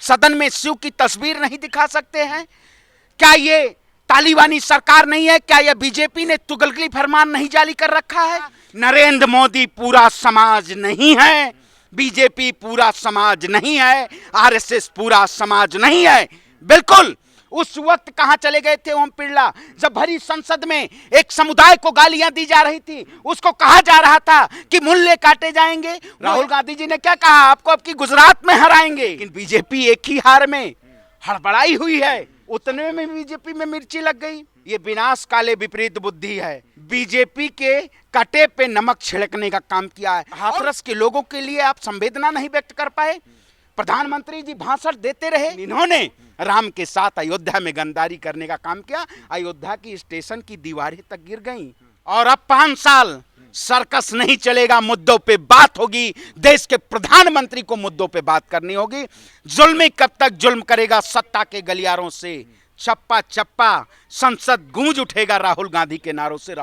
सदन में शिव की तस्वीर नहीं दिखा सकते हैं? क्या ये तालिबानी सरकार नहीं है? क्या यह बीजेपी ने तुगलकी फरमान नहीं जारी कर रखा है? नरेंद्र मोदी पूरा समाज नहीं है, बीजेपी पूरा समाज नहीं है, आरएसएस पूरा समाज नहीं है। बिल्कुल उस वक्त कहां चले गए थे ओम बिरला, जब भरी संसद में एक समुदाय को गालियां दी जा रही थी, उसको कहा जा रहा था कि मूल्य काटे जाएंगे। राहुल गांधी जी ने क्या कहा? आपको आपकी गुजरात में हराएंगे। लेकिन बीजेपी एक ही हार में हड़बड़ाई हुई है, उतने में बीजेपी में मिर्ची लग गई। ये विनाश काले विपरीत बुद्धि है। बीजेपी के कटे पे नमक छिड़कने का काम किया है। हाथरस के लोगों के लिए आप संवेदना नहीं व्यक्त कर पाए। प्रधानमंत्री जी भाषण देते रहे, इन्होंने राम के साथ अयोध्या में गद्दारी करने का काम किया। अयोध्या की स्टेशन की दीवारें तक गिर गईं। और अब 5 साल सर्कस नहीं चलेगा, मुद्दों पे बात होगी। देश के प्रधानमंत्री को मुद्दों पे बात करनी होगी। जुल्मी कब तक जुल्म करेगा सत्ता के गलियारों से? चप्पा चप्पा संसद गूंज उठेगा राहुल गांधी के नारों से।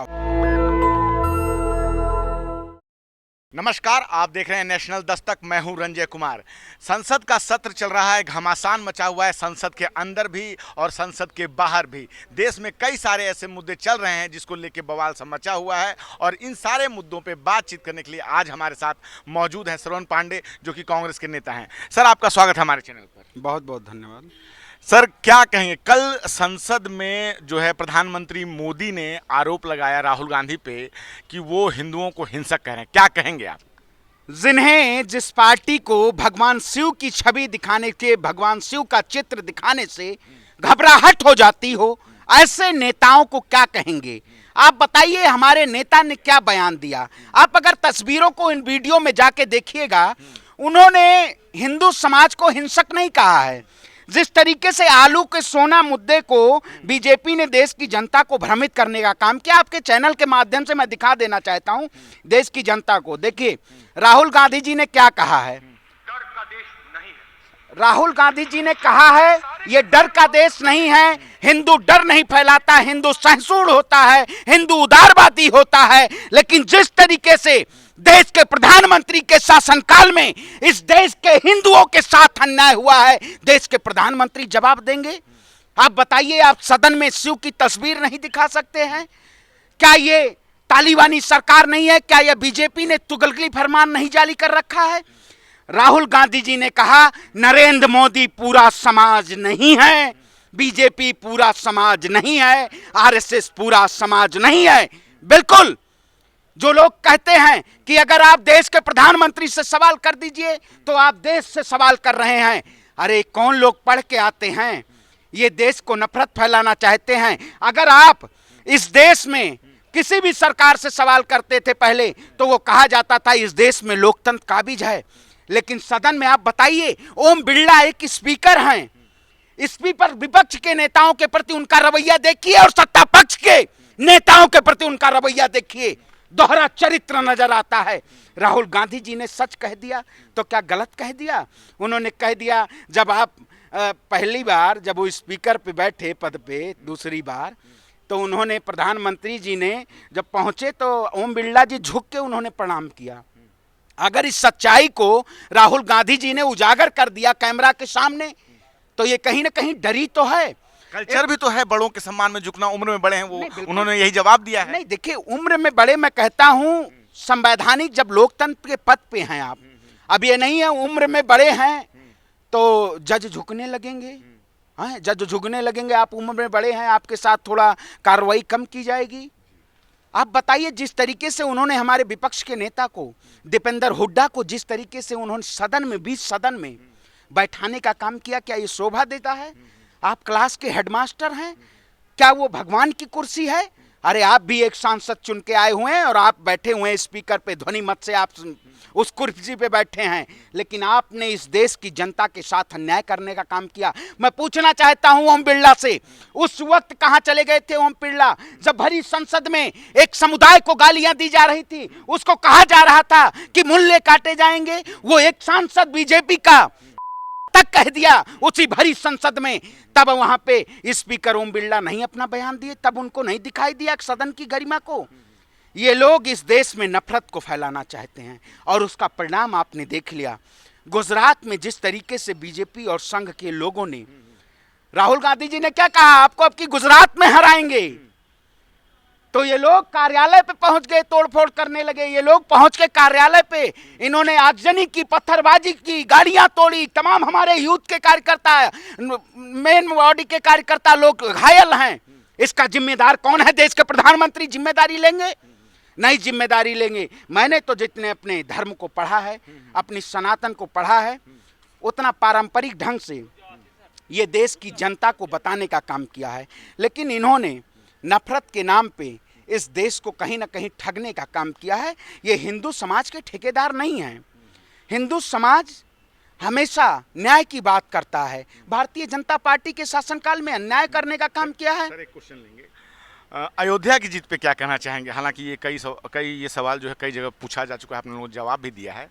नमस्कार, आप देख रहे हैं नेशनल दस्तक। मैं हूं रंजय कुमार। संसद का सत्र चल रहा है, घमासान मचा हुआ है संसद के अंदर भी और संसद के बाहर भी। देश में कई सारे ऐसे मुद्दे चल रहे हैं जिसको लेके बवाल सा मचा हुआ है, और इन सारे मुद्दों पे बातचीत करने के लिए आज हमारे साथ मौजूद हैं श्रवण पांडे, जो कि कांग्रेस के नेता हैं। सर, आपका स्वागत है हमारे चैनल पर। बहुत बहुत धन्यवाद। सर, क्या कहेंगे, कल संसद में जो है प्रधानमंत्री मोदी ने आरोप लगाया राहुल गांधी पे कि वो हिंदुओं को हिंसक कह रहे हैं, क्या कहेंगे आप? जिन्हें जिस पार्टी को भगवान शिव की छवि दिखाने के, भगवान शिव का चित्र दिखाने से घबराहट हो जाती हो, ऐसे नेताओं को क्या कहेंगे? आप बताइए, हमारे नेता ने क्या बयान दिया? आप अगर तस्वीरों को इन वीडियो में जाके देखिएगा, उन्होंने हिंदू समाज को हिंसक नहीं कहा है। जिस तरीके से आलू के सोना मुद्दे को बीजेपी ने देश की जनता को भ्रमित करने का काम किया, आपके चैनल के माध्यम से मैं दिखा देना चाहता हूं देश की जनता को। देखिए राहुल गांधी जी ने क्या कहा है। डर का देश नहीं है। राहुल गांधी जी ने कहा है ये डर का देश नहीं है, हिंदू डर नहीं फैलाता, हिंदू सहिष्णु होता है, हिंदू उदारवादी होता है। लेकिन जिस तरीके से देश के प्रधानमंत्री के शासनकाल में इस देश के हिंदुओं के साथ अन्याय हुआ है, देश के प्रधानमंत्री जवाब देंगे। आप बताइए, आप सदन में शिव की तस्वीर नहीं दिखा सकते हैं? क्या ये तालिबानी सरकार नहीं है? क्या यह बीजेपी ने तुगलकी फरमान नहीं जारी कर रखा है? राहुल गांधी जी ने कहा नरेंद्र मोदी पूरा समाज नहीं है, बीजेपी पूरा समाज नहीं है, आरएसएस पूरा समाज नहीं है। बिल्कुल जो लोग कहते हैं कि अगर आप देश के प्रधानमंत्री से सवाल कर दीजिए तो आप देश से सवाल कर रहे हैं, अरे कौन लोग पढ़ के आते हैं, ये देश को नफरत फैलाना चाहते हैं। अगर आप इस देश में किसी भी सरकार से सवाल करते थे पहले, तो वो कहा जाता था इस देश में लोकतंत्र काबिज है। लेकिन सदन में आप बताइए, ओम बिरला एक स्पीकर हैं, स्पीकर विपक्ष के नेताओं के प्रति उनका रवैया देखिए और सत्ता पक्ष के नेताओं के प्रति उनका रवैया देखिए, दोहरा चरित्र नजर आता है। राहुल गांधी जी ने सच कह दिया तो क्या गलत कह दिया? उन्होंने कह दिया, जब आप पहली बार जब वो स्पीकर पे बैठे पद पे, दूसरी बार तो उन्होंने, प्रधानमंत्री जी ने जब पहुंचे तो ओम बिरला जी झुक के उन्होंने प्रणाम किया। अगर इस सच्चाई को राहुल गांधी जी ने उजागर कर दिया कैमरा के सामने, तो ये कहीं ना कहीं डरी तो है। कल्चर भी तो है बड़ों के सम्मान में झुकना, उम्र में बड़े हैं वो, उन्होंने यही जवाब दिया है। नहीं देखिए, उम्र में बड़े मैं कहता हूं संवैधानिक, जब लोकतंत्र के पद पे हैं आप, अब ये नहीं है उम्र में बड़े हैं तो जज झुकने लगेंगे। हाँ, जज झुकने लगेंगे, आप उम्र में बड़े हैं, आपके साथ थोड़ा कार्रवाई कम की जाएगी। आप बताइए, जिस तरीके से उन्होंने हमारे विपक्ष के नेता को, दीपेंद्र हुड्डा को, जिस तरीके से उन्होंने सदन में, बीच सदन में बैठाने का काम किया, क्या ये शोभा देता है? आप क्लास के हेडमास्टर हैं, क्या वो भगवान की कुर्सी है? अरे आप भी एक सांसद चुन के आए हुए हैं और आप बैठे हुए हैं स्पीकर पे, ध्वनि मत से आप उस कुर्सी पे बैठे हैं, लेकिन आपने इस देश की जनता के साथ अन्याय करने का काम किया। मैं पूछना चाहता हूं ओम बिरला से, उस वक्त कहां चले गए थे ओम बिरला, जब भरी संसद में एक समुदाय को गालियां दी जा रही थी, उसको कहा जा रहा था कि मूल्य काटे जाएंगे? वो एक सांसद बीजेपी का तक कह दिया उसी भरी संसद में, तब वहां पे स्पीकर ओम बिरला नहीं अपना बयान दिए, तब उनको नहीं दिखाई दिया सदन की गरिमा को। ये लोग इस देश में नफरत को फैलाना चाहते हैं और उसका परिणाम आपने देख लिया। गुजरात में जिस तरीके से बीजेपी और संघ के लोगों ने, राहुल गांधी जी ने क्या कहा, आपको अब की गुजरात में हराएंगे, तो ये लोग कार्यालय पे पहुंच गए, तोड़फोड़ करने लगे। ये लोग पहुंच के कार्यालय पे इन्होंने आगजनी की, पत्थरबाजी की, गाड़ियां तोड़ी, तमाम हमारे यूथ के कार्यकर्ता, मेन बॉडी के कार्यकर्ता लोग घायल हैं। इसका जिम्मेदार कौन है? देश के प्रधानमंत्री जिम्मेदारी लेंगे? नहीं जिम्मेदारी लेंगे। मैंने तो जितने अपने धर्म को पढ़ा है, अपनी सनातन को पढ़ा है, उतना पारंपरिक ढंग से ये देश की जनता को बताने का काम किया है। लेकिन इन्होंने नफरत के नाम पे इस देश को कहीं ना कहीं ठगने का काम किया है। ये हिंदू समाज के ठेकेदार नहीं हैं। हिंदू समाज हमेशा न्याय की बात करता है। भारतीय जनता पार्टी के शासनकाल में अन्याय करने का काम किया है। सर एक क्वेश्चन लेंगे, अयोध्या की जीत पे क्या कहना चाहेंगे? हालांकि ये कई ये सवाल जो है कई जगह पूछा जा चुका है, आपने लोगों ने जवाब भी दिया है।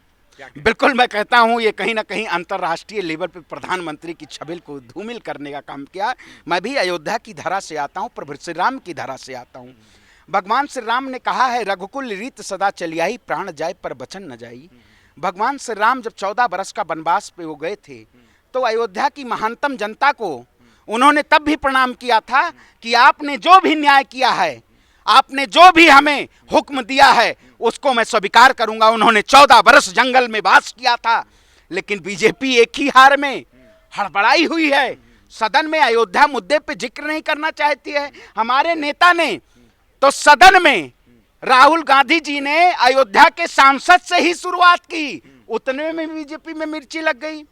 बिल्कुल, मैं कहता हूं ये कहीं ना कहीं अंतर्राष्ट्रीय लेवल पे प्रधानमंत्री की छबिल को धूमिल करने का काम किया। मैं भी अयोध्या की धरा से आता हूं, प्रभु श्री राम की धरा से आता हूं। भगवान श्री राम ने कहा है, रघुकुल रीत सदा चलियाई, प्राण जाए पर बचन न जाई। भगवान श्री राम जब 14 बरस का वनवास पे हो गए थे, तो अयोध्या की महानतम जनता को उन्होंने तब भी प्रणाम किया था कि आपने जो भी न्याय किया है, आपने जो भी हमें हुक्म दिया है, उसको मैं स्वीकार करूंगा। उन्होंने 14 बरस जंगल में वास किया था। लेकिन बीजेपी एक ही हार में हड़बड़ाई हुई है, सदन में अयोध्या मुद्दे पे जिक्र नहीं करना चाहती है। हमारे नेता ने तो सदन में राहुल गांधी जी ने अयोध्या के सांसद से ही शुरुआत की, उतने में बीजेपी में मिर्ची लग गई।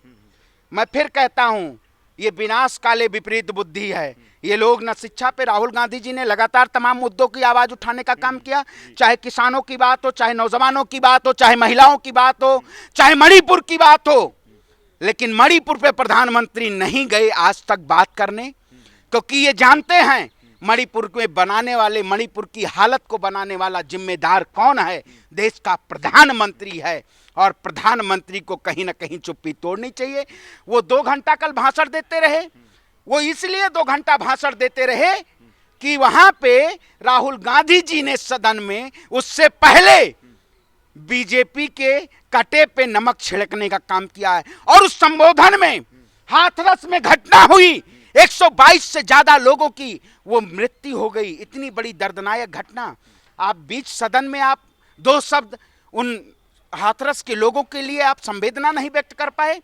मैं फिर कहता हूं, ये विनाश काले विपरीत बुद्धि है। ये लोग न शिक्षा पे, राहुल गांधी जी ने लगातार तमाम मुद्दों की आवाज उठाने का काम किया, चाहे किसानों की बात हो, चाहे नौजवानों की बात हो, चाहे महिलाओं की बात हो, चाहे मणिपुर की बात हो। लेकिन मणिपुर पे प्रधानमंत्री नहीं गए आज तक बात करने, क्योंकि ये जानते हैं मणिपुर में बनाने वाले, मणिपुर की हालत को बनाने वाला जिम्मेदार कौन है? देश का प्रधानमंत्री है। और प्रधानमंत्री को कहीं ना कहीं चुप्पी तोड़नी चाहिए। वो 2 घंटा कल भाषण देते रहे, वो इसलिए 2 घंटा भाषण देते रहे कि वहां पे राहुल गांधी जी ने सदन में उससे पहले बीजेपी के कटे पे नमक छिड़कने का काम किया है। और उस संबोधन में हाथरस में घटना हुई, 122 से ज्यादा लोगों की वो मृत्यु हो गई। इतनी बड़ी दर्दनाक घटना, आप बीच सदन में आप 2 शब्द उन हाथरस के लोगों के लिए आप संवेदना नहीं व्यक्त कर पाए?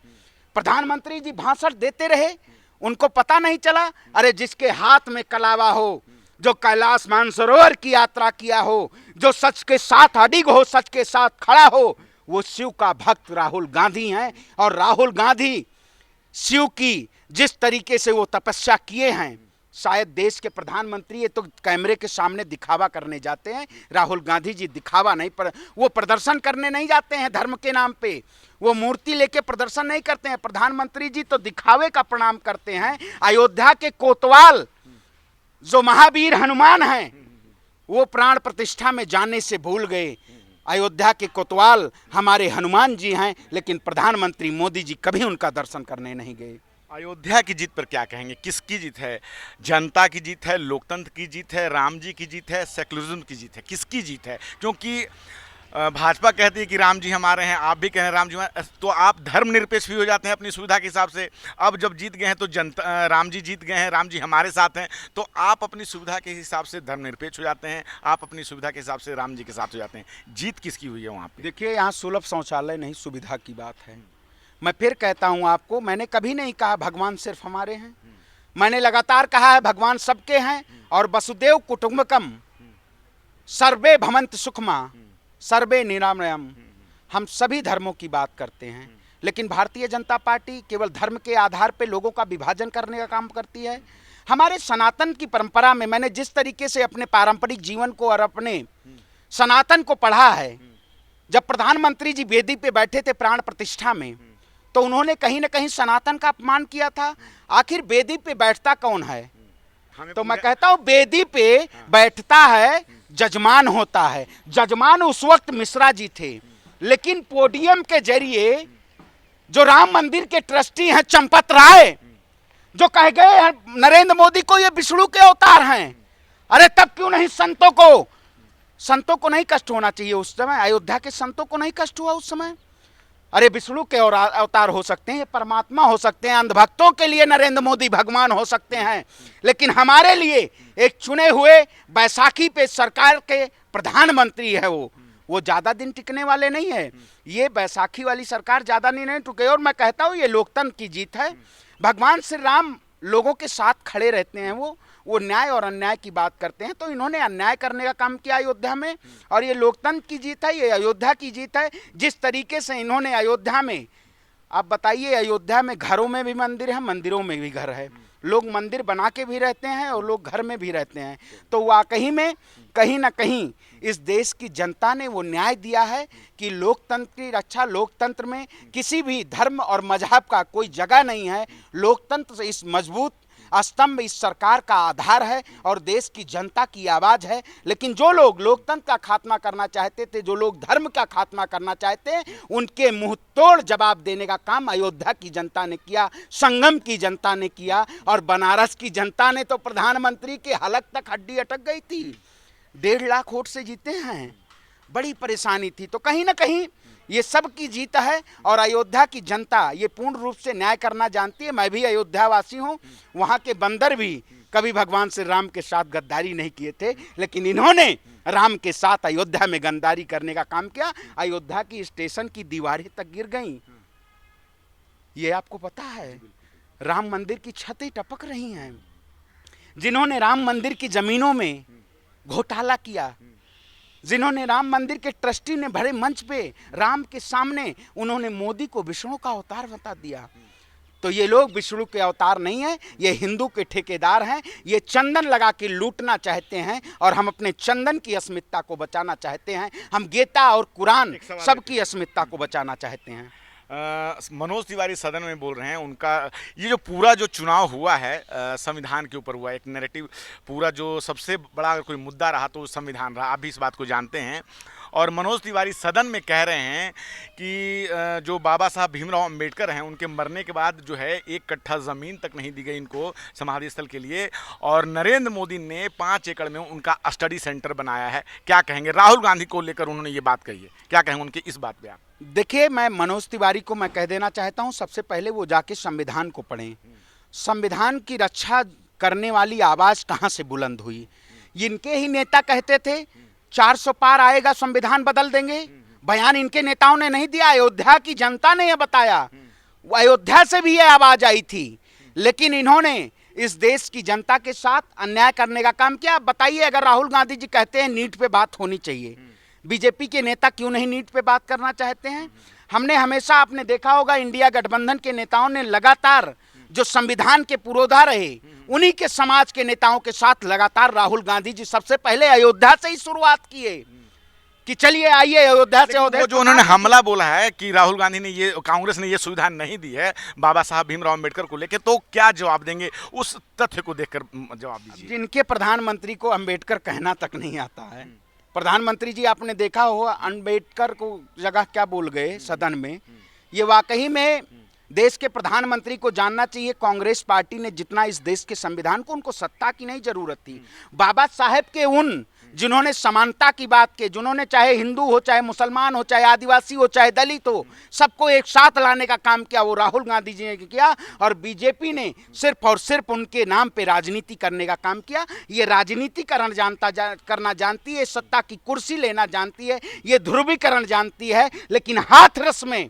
प्रधानमंत्री जी भाषण देते रहे, उनको पता नहीं चला? अरे जिसके हाथ में कलावा हो, जो कैलाश मानसरोवर की यात्रा किया हो, जो सच के साथ अडिग हो, सच के साथ खड़ा हो, वो शिव का भक्त राहुल गांधी हैं। और राहुल गांधी शिव की जिस तरीके से वो तपस्या किए हैं, शायद देश के प्रधानमंत्री ये तो कैमरे के सामने दिखावा करने जाते हैं। राहुल गांधी जी दिखावा नहीं, पर वो प्रदर्शन करने नहीं जाते हैं धर्म के नाम पे, वो मूर्ति लेके प्रदर्शन नहीं करते हैं। प्रधानमंत्री जी तो दिखावे का प्रणाम करते हैं। अयोध्या के कोतवाल जो महावीर हनुमान हैं, वो प्राण प्रतिष्ठा में जाने से भूल गए। अयोध्या के कोतवाल हमारे हनुमान जी हैं, लेकिन प्रधानमंत्री मोदी जी कभी उनका दर्शन करने नहीं गए। अयोध्या की जीत पर क्या कहेंगे? किसकी जीत है? जनता की जीत है, लोकतंत्र की जीत है, राम जी की जीत है, सेकुलरिज्म की जीत है? किसकी जीत है? क्योंकि भाजपा कहती है कि राम जी हमारे हैं, आप भी कह रहे हैं राम जी हमारे, तो आप धर्मनिरपेक्ष भी हो जाते हैं अपनी सुविधा के हिसाब से। अब जब जीत गए हैं तो जनता, राम जी जीत गए हैं, राम जी हमारे साथ हैं, तो आप अपनी सुविधा के हिसाब से धर्मनिरपेक्ष हो जाते हैं, आप अपनी सुविधा के हिसाब से राम जी के साथ हो जाते हैं। जीत किसकी हुई है वहाँ पे? देखिए, यहाँ सुलभ शौचालय नहीं, सुविधा की बात है। मैं फिर कहता हूँ आपको, मैंने कभी नहीं कहा भगवान सिर्फ हमारे हैं। मैंने लगातार कहा है भगवान सबके हैं। और वसुदेव कुटुंबकम सर्वे भवन्त सुखमा सर्वे निरामयम, हम सभी धर्मों की बात करते हैं। लेकिन भारतीय जनता पार्टी केवल धर्म के आधार पर लोगों का विभाजन करने का काम करती है। हमारे सनातन की परंपरा में मैंने जिस तरीके से अपने पारंपरिक जीवन को और अपने सनातन को पढ़ा है, जब प्रधानमंत्री जी वेदी पे बैठे थे प्राण प्रतिष्ठा में, तो उन्होंने कहीं ना कहीं सनातन का अपमान किया था। आखिर वेदी पे बैठता कौन है? तो मैं कहता हूं वेदी पे बैठता है जजमान होता है। जजमान उस वक्त मिश्रा जी थे, लेकिन पोडियम के जरिए जो राम मंदिर के ट्रस्टी हैं चंपत राय, जो कह गए हैं नरेंद्र मोदी को ये विष्णु के अवतार हैं। अरे तब क्यों नहीं संतों को नहीं कष्ट होना चाहिए उस समय? अयोध्या के संतों को नहीं कष्ट हुआ उस समय? अरे विष्णु के और अवतार हो सकते हैं, परमात्मा हो सकते हैं, अंधभक्तों के लिए नरेंद्र मोदी भगवान हो सकते हैं, लेकिन हमारे लिए एक चुने हुए बैसाखी पे सरकार के प्रधानमंत्री है वो ज्यादा दिन टिकने वाले नहीं है। ये बैसाखी वाली सरकार ज्यादा नहीं टुके। और मैं कहता हूँ ये लोकतंत्र की जीत है। भगवान श्री राम लोगों के साथ खड़े रहते हैं, वो न्याय और अन्याय की बात करते हैं, तो इन्होंने अन्याय करने का काम किया अयोध्या में, और ये लोकतंत्र की जीत है, ये अयोध्या की जीत है। जिस तरीके से इन्होंने अयोध्या में, आप बताइए, अयोध्या में घरों में भी मंदिर है, मंदिरों में भी घर है, लोग मंदिर बना के भी रहते हैं और लोग घर में भी रहते हैं। तो वाकई में कहीं ना कहीं इस देश की जनता ने वो न्याय दिया है कि लोकतंत्र की रक्षा, लोकतंत्र में किसी भी धर्म और मजहब का कोई जगह नहीं है। लोकतंत्र से इस मजबूत स्तंभ इस सरकार का आधार है और देश की जनता की आवाज है। लेकिन जो लोग लोकतंत्र का खात्मा करना चाहते थे, जो लोग धर्म का खात्मा करना चाहते हैं, उनके मुंह तोड़ जवाब देने का काम अयोध्या की जनता ने किया, संगम की जनता ने किया, और बनारस की जनता ने तो प्रधानमंत्री के हलक तक हड्डी अटक गई थी। 1.5 लाख वोट से जीते हैं, बड़ी परेशानी थी। तो कहीं ना कहीं ये सब की जीत है और अयोध्या की जनता ये पूर्ण रूप से न्याय करना जानती है। मैं भी अयोध्यावासी हूँ, वहाँ के बंदर भी कभी भगवान श्री राम के साथ गद्दारी नहीं किए थे, लेकिन इन्होंने राम के साथ अयोध्या में गद्दारी करने का काम किया। अयोध्या की स्टेशन की दीवारें तक गिर गईं, ये आपको पता है। राम मंदिर की छतें टपक रही हैं। जिन्होंने राम मंदिर की जमीनों में घोटाला किया, जिन्होंने राम मंदिर के ट्रस्टी ने भरे मंच पे राम के सामने उन्होंने मोदी को विष्णु का अवतार बता दिया, तो ये लोग विष्णु के अवतार नहीं है, ये हिंदू के ठेकेदार हैं। ये चंदन लगा के लूटना चाहते हैं और हम अपने चंदन की अस्मिता को बचाना चाहते हैं। हम गीता और कुरान सबकी अस्मिता को बचाना चाहते हैं। मनोज तिवारी सदन में बोल रहे हैं, उनका ये जो पूरा जो चुनाव हुआ है संविधान के ऊपर हुआ, एक नैरेटिव पूरा जो सबसे बड़ा अगर कोई मुद्दा रहा तो संविधान रहा, आप भी इस बात को जानते हैं। और मनोज तिवारी सदन में कह रहे हैं कि जो बाबा साहब भीमराव अंबेडकर हैं, उनके मरने के बाद जो है 1 कट्ठा ज़मीन तक नहीं दी गई इनको समाधि स्थल के लिए, और नरेंद्र मोदी ने 5 एकड़ में उनका स्टडी सेंटर बनाया है। क्या कहेंगे? राहुल गांधी को लेकर उन्होंने ये बात कही है, क्या कहेंगे उनकी इस बात पे आप? देखिए, मैं मनोज तिवारी को मैं कह देना चाहता हूं, सबसे पहले वो जाके संविधान को पढ़ें। संविधान की रक्षा करने वाली आवाज कहां से बुलंद हुई? इनके ही नेता कहते थे 400 पार आएगा संविधान बदल देंगे। बयान इनके नेताओं ने नहीं दिया, अयोध्या की जनता ने यह बताया। अयोध्या से भी यह आवाज आई थी, लेकिन इन्होंने इस देश की जनता के साथ अन्याय करने का काम किया। बताइए, अगर राहुल गांधी जी कहते हैं नीट पे बात होनी चाहिए, बीजेपी के नेता क्यों नहीं नीट पे बात करना चाहते हैं? हमने हमेशा, आपने देखा होगा, इंडिया गठबंधन के नेताओं ने लगातार जो संविधान के पुरोधा रहे, उन्हीं के समाज के नेताओं के साथ लगातार राहुल गांधी जी सबसे पहले अयोध्या से ही शुरुआत किए कि चलिए आइए अयोध्या से। वो जो उन्होंने हमला बोला है कि राहुल गांधी ने ये, कांग्रेस ने ये सुविधा नहीं दी है बाबा साहब भीमराव अंबेडकर को लेकर, तो क्या जवाब देंगे? उस तथ्य को देखकर जवाब दीजिए। जिनके प्रधानमंत्री को अंबेडकर कहना तक नहीं आता है, प्रधानमंत्री जी आपने देखा होगा अंबेडकर को जगह क्या बोल गए सदन में। ये वाकई में देश के प्रधानमंत्री को जानना चाहिए, कांग्रेस पार्टी ने जितना इस देश के संविधान को, उनको सत्ता की नहीं जरूरत थी। बाबा साहेब के उन जिन्होंने समानता की बात की, जिन्होंने चाहे हिंदू हो, चाहे मुसलमान हो, चाहे आदिवासी हो, चाहे दलित हो, सबको एक साथ लाने का काम किया, वो राहुल गांधी जी ने किया। और बीजेपी ने सिर्फ और सिर्फ उनके नाम पे राजनीति करने का काम किया। ये राजनीतिकरण करना जानती है, सत्ता की कुर्सी लेना जानती है, ये ध्रुवीकरण जानती है, लेकिन हाथरस में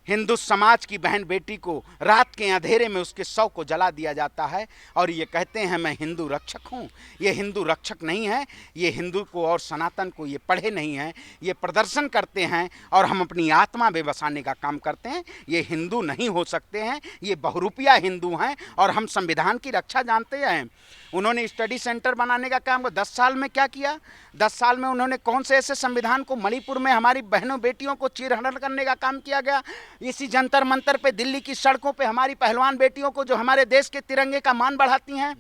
हिंदू समाज की बहन बेटी को रात के अंधेरे में उसके शव को जला दिया जाता है और ये कहते हैं मैं हिंदू रक्षक हूँ। ये हिंदू रक्षक नहीं है, ये हिंदू को और सनातन को ये पढ़े नहीं हैं, ये प्रदर्शन करते हैं और हम अपनी आत्मा में बसाने का काम करते हैं। ये हिंदू नहीं हो सकते हैं, ये बहुरूपिया हिंदू हैं और हम संविधान की रक्षा जानते हैं। उन्होंने स्टडी सेंटर बनाने का काम 10 साल में क्या किया? 10 साल में उन्होंने कौन से ऐसे संविधान को, मणिपुर में हमारी बहनों बेटियों को चीरहरण करने का काम किया गया, इसी जंतर मंतर पे दिल्ली की सड़कों पे हमारी पहलवान बेटियों को जो हमारे देश के तिरंगे का मान बढ़ाती हैं,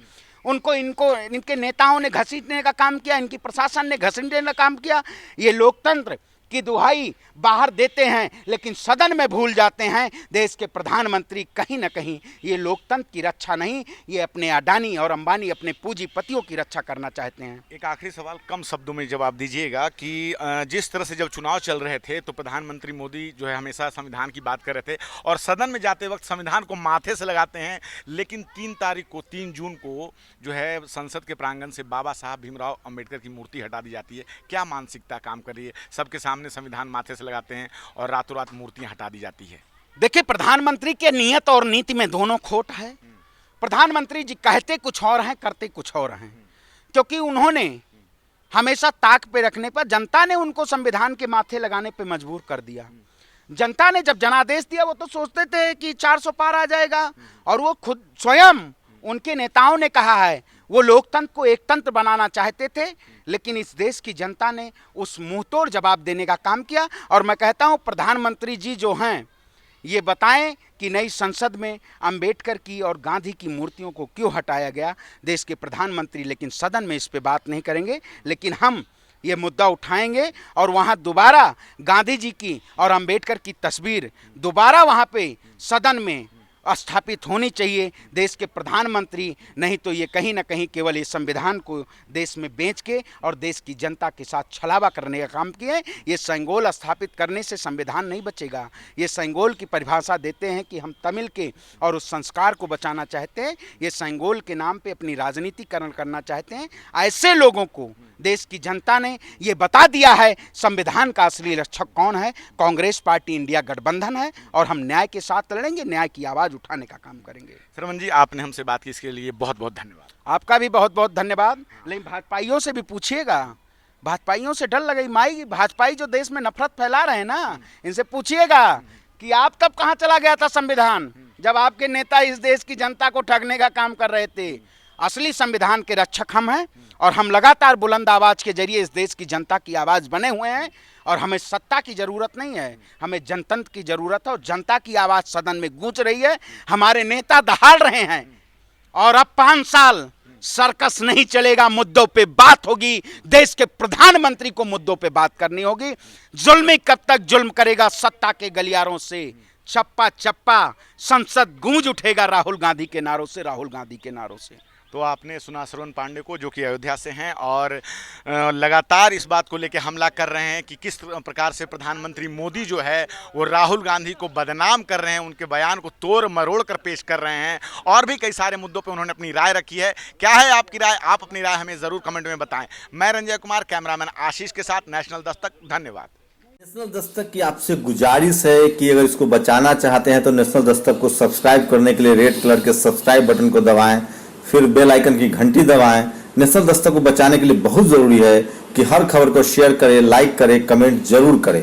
उनको इनके नेताओं ने घसीटने का काम किया, इनकी प्रशासन ने घसीटने का काम किया। ये लोकतंत्र की दुहाई बाहर देते हैं, लेकिन सदन में भूल जाते हैं देश के प्रधानमंत्री कहीं ना कहीं ये लोकतंत्र की रक्षा नहीं, ये अपने अडानी और अंबानी अपने पूंजीपतियों की रक्षा करना चाहते हैं। एक आखिरी सवाल कम शब्दों में जवाब दीजिएगा कि जिस तरह से जब चुनाव चल रहे थे तो प्रधानमंत्री मोदी जो है हमेशा संविधान की बात कर रहे थे और सदन में जाते वक्त संविधान को माथे से लगाते हैं, लेकिन 3 जून को जो है संसद के प्रांगण से बाबा साहब भीमराव अंबेडकर की मूर्ति हटा दी जाती है। क्या मानसिकता काम कर रही है? सबके सामने संविधान माथे से लगाते हैं और रातों रात मूर्तियां हटा दी जाती है। देखिए, प्रधानमंत्री के नियत और नीति में दोनों खोट है। प्रधानमंत्री जी कहते कुछ और हैं, करते कुछ और हैं, क्योंकि उन्होंने हमेशा ताक पे रखने पर जनता ने उनको संविधान के माथे लगाने पे मजबूर कर दिया। जनता ने जब जनादेश दिया वो तो सोचते थे कि 400 पार आ जाएगा, और वो खुद स्वयं उनके नेताओं ने कहा है वो लोकतंत्र को एक तंत्र बनाना चाहते थे, लेकिन इस देश की जनता ने उस मुंहतोड़ जवाब देने का काम किया। और मैं कहता हूं प्रधानमंत्री जी जो हैं ये बताएं कि नई संसद में अंबेडकर की और गांधी की मूर्तियों को क्यों हटाया गया। देश के प्रधानमंत्री लेकिन सदन में इस पे बात नहीं करेंगे, लेकिन हम ये मुद्दा उठाएंगे और वहाँ दोबारा गांधी जी की और अंबेडकर की तस्वीर दोबारा वहाँ पे सदन में स्थापित होनी चाहिए। देश के प्रधानमंत्री नहीं तो ये कहीं ना कहीं केवल इस संविधान को देश में बेच के और देश की जनता के साथ छलावा करने का काम किए। ये संगोल स्थापित करने से संविधान नहीं बचेगा। ये संगोल की परिभाषा देते हैं कि हम तमिल के और उस संस्कार को बचाना चाहते हैं। ये संगोल के नाम पे अपनी राजनीतिकरण करना चाहते हैं। ऐसे लोगों को देश की जनता ने ये बता दिया है संविधान का असली रक्षक कौन है। कांग्रेस पार्टी इंडिया गठबंधन है और हम न्याय के साथ लड़ेंगे, न्याय की आवाज़ उठाने का काम करेंगे। श्रवण जी, आपने हमसे बात की, इसके लिए बहुत बहुत धन्यवाद। आपका भी बहुत बहुत धन्यवाद। लेकिन भाजपाइयों से भी पूछिएगा, भाजपाइयों से डर लगे माई, भाजपाई जो देश में नफरत फैला रहे हैं ना, इनसे पूछिएगा कि आप तब कहाँ चला गया था संविधान, जब आपके नेता इस देश की जनता को ठगने का काम कर रहे थे। असली संविधान के रक्षक हम हैं और हम लगातार बुलंद आवाज़ के जरिए इस देश की जनता की आवाज़ बने हुए हैं। और हमें सत्ता की ज़रूरत नहीं है, हमें जनतंत्र की ज़रूरत है और जनता की आवाज़ सदन में गूंज रही है। हमारे नेता दहाड़ रहे हैं और अब 5 साल सर्कस नहीं चलेगा, मुद्दों पे बात होगी। देश के प्रधानमंत्री को मुद्दों पे बात करनी होगी। जुल्मी कब तक जुल्म करेगा सत्ता के गलियारों से, चप्पा चप्पा संसद गूंज उठेगा राहुल गांधी के नारों से, राहुल गांधी के नारों से। तो आपने सुना श्रवण पांडे को, जो कि अयोध्या से हैं और लगातार इस बात को लेकर हमला कर रहे हैं कि किस प्रकार से प्रधानमंत्री मोदी जो है वो राहुल गांधी को बदनाम कर रहे हैं, उनके बयान को तोड़ मरोड़ कर पेश कर रहे हैं। और भी कई सारे मुद्दों पे उन्होंने अपनी राय रखी है। क्या है आपकी राय? आप अपनी राय हमें ज़रूर कमेंट में बताएं। मैं रंजय कुमार, कैमरामैन आशीष के साथ, नेशनल दस्तक। धन्यवाद। नेशनल दस्तक की आपसे गुजारिश है कि अगर इसको बचाना चाहते हैं तो नेशनल दस्तक को सब्सक्राइब करने के लिए रेड कलर के सब्सक्राइब बटन को दबाएं, फिर बेल आइकन की घंटी दबाएं। नेशनल दस्तक को बचाने के लिए बहुत जरूरी है कि हर खबर को शेयर करें, लाइक करें, कमेंट जरूर करें।